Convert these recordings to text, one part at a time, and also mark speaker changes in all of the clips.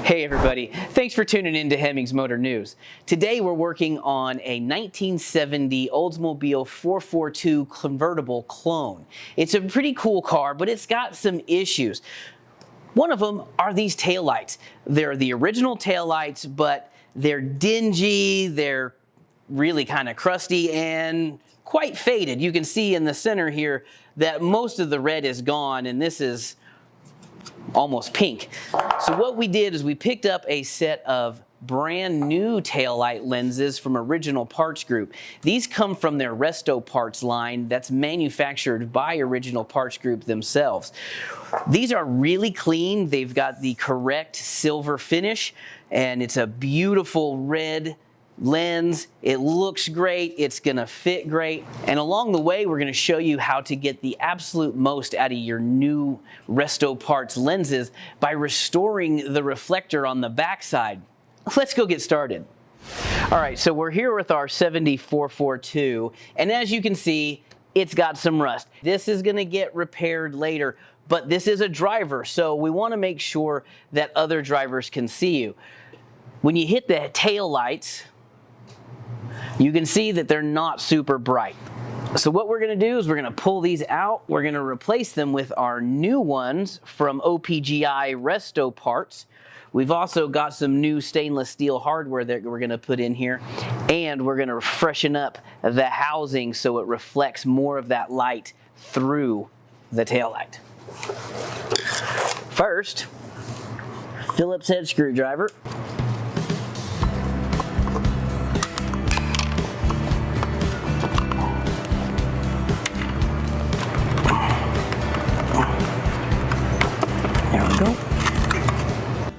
Speaker 1: Hey everybody, thanks for tuning in to Hemmings Motor News. Today we're working on a 1970 Oldsmobile 442 convertible clone. It's a pretty cool car, but it's got some issues. One of them are these taillights. They're the original taillights, but they're dingy, they're really kind of crusty and quite faded. You can see in the center here that most of the red is gone, and this is almost pink. So what we did is we picked up a set of brand new taillight lenses from Original Parts Group. These come from their Resto Parts line that's manufactured by Original Parts Group themselves. These are really clean. They've got the correct silver finish, and it's a beautiful red lens. It looks great, it's gonna fit great, and along the way we're gonna show you how to get the absolute most out of your new Resto Parts lenses by restoring the reflector on the backside. Let's go get started. All right, so we're here with our 7442, and as you can see, it's got some rust. This is gonna get repaired later, but this is a driver, so we wanna make sure that other drivers can see you. When you hit the tail lights, you can see that they're not super bright. So what we're gonna do is we're gonna pull these out. We're gonna replace them with our new ones from OPGI Resto Parts. We've also got some new stainless steel hardware that we're gonna put in here, and we're gonna freshen up the housing so it reflects more of that light through the taillight. First, Phillips head screwdriver.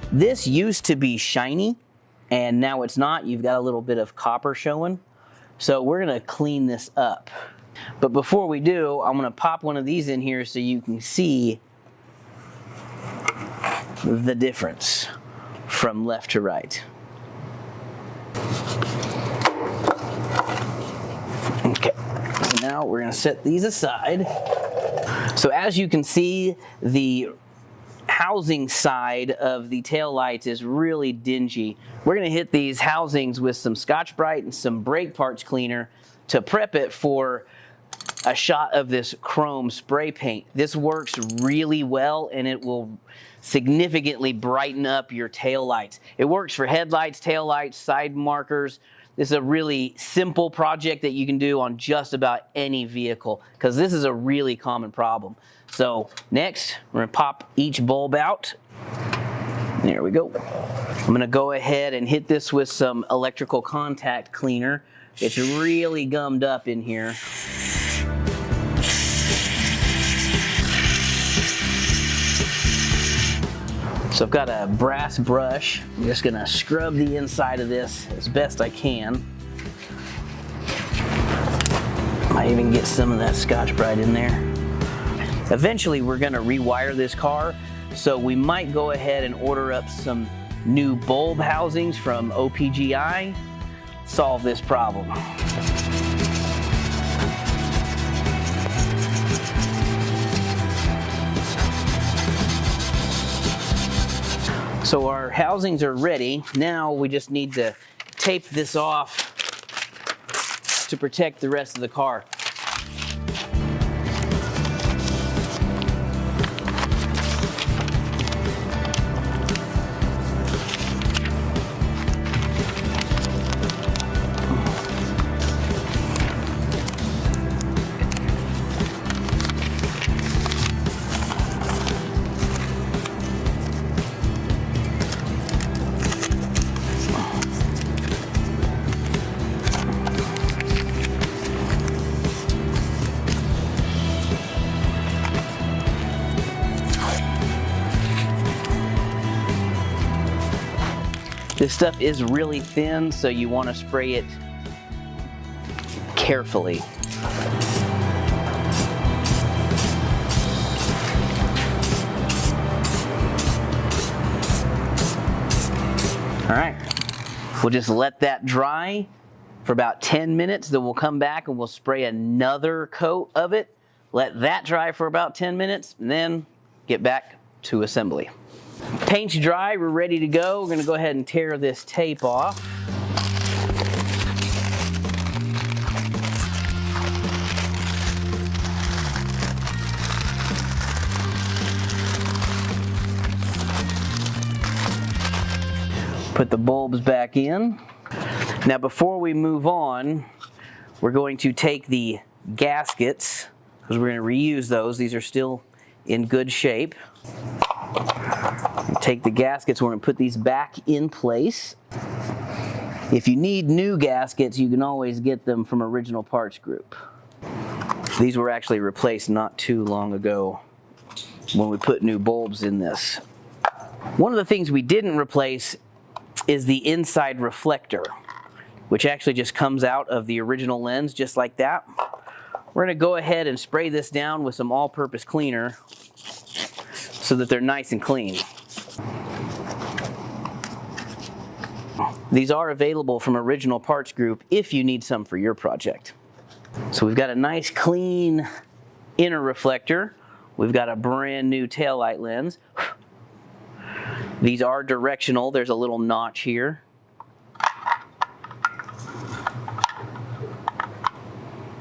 Speaker 1: This used to be shiny, and now it's not. You've got a little bit of copper showing. So we're gonna clean this up. But before we do, I'm gonna pop one of these in here so you can see the difference from left to right. Okay, so now we're gonna set these aside. So as you can see, the housing side of the tail lights is really dingy. We're gonna hit these housings with some Scotch-Brite and some brake parts cleaner to prep it for a shot of this chrome spray paint. This works really well, and it will significantly brighten up your tail lights. It works for headlights, tail lights, side markers. This is a really simple project that you can do on just about any vehicle, because this is a really common problem. So next, we're gonna pop each bulb out. There we go. I'm gonna go ahead and hit this with some electrical contact cleaner. It's really gummed up in here. So I've got a brass brush. I'm just gonna scrub the inside of this as best I can. Might even get some of that Scotch-Brite in there. Eventually we're gonna rewire this car, so we might go ahead and order up some new bulb housings from OPGI, solve this problem. So our housings are ready. Now we just need to tape this off to protect the rest of the car. This stuff is really thin, so you want to spray it carefully. All right, we'll just let that dry for about 10 minutes, then we'll come back and we'll spray another coat of it, let that dry for about 10 minutes, and then get back to assembly. Paint's dry, we're ready to go. We're going to go ahead and tear this tape off. Put the bulbs back in. Now before we move on, we're going to take the gaskets, because we're going to reuse those. These are still in good shape. Take the gaskets, we're going to put these back in place. If you need new gaskets, you can always get them from Original Parts Group. These were actually replaced not too long ago when we put new bulbs in this. One of the things we didn't replace is the inside reflector, which actually just comes out of the original lens just like that. We're going to go ahead and spray this down with some all-purpose cleaner so that they're nice and clean. These are available from Original Parts Group if you need some for your project. So we've got a nice clean inner reflector. We've got a brand new taillight lens. These are directional. There's a little notch here.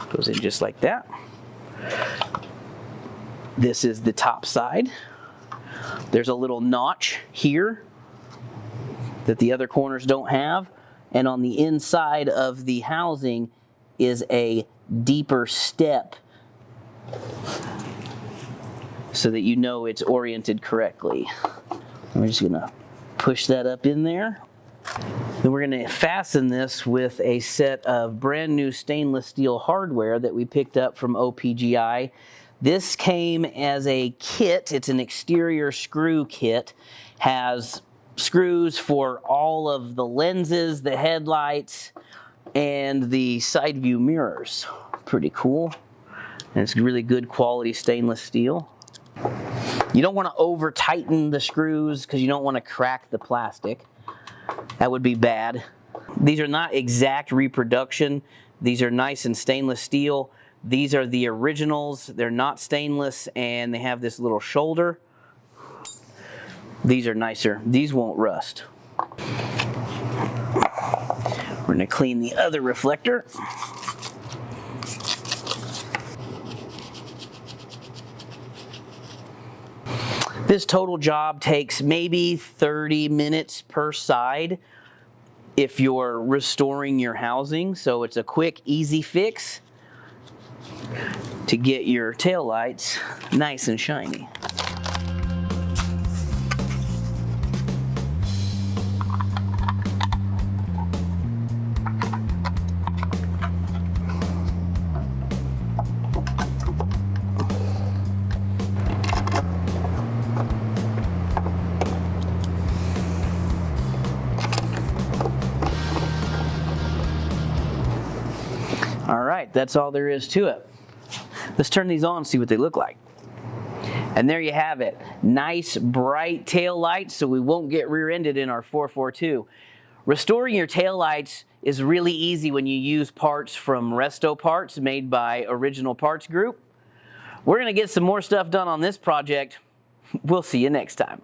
Speaker 1: Goes in just like that. This is the top side. There's a little notch here that the other corners don't have. And on the inside of the housing is a deeper step so that you know it's oriented correctly. We're just gonna push that up in there. Then we're gonna fasten this with a set of brand new stainless steel hardware that we picked up from OPGI. This came as a kit. It's an exterior screw kit. Has screws for all of the lenses, the headlights, and the side view mirrors. Pretty cool. And it's really good quality stainless steel. You don't want to over tighten the screws because you don't want to crack the plastic. That would be bad. These are not exact reproduction. These are nice and stainless steel. These are the originals. They're not stainless and they have this little shoulder. These are nicer. These won't rust. We're going to clean the other reflector. This total job takes maybe 30 minutes per side if you're restoring your housing. So it's a quick, easy fix to get your taillights nice and shiny. All right, that's all there is to it. Let's turn these on and see what they look like. And there you have it. Nice, bright tail lights so we won't get rear-ended in our 442. Restoring your tail lights is really easy when you use parts from Resto Parts made by Original Parts Group. We're going to get some more stuff done on this project. We'll see you next time.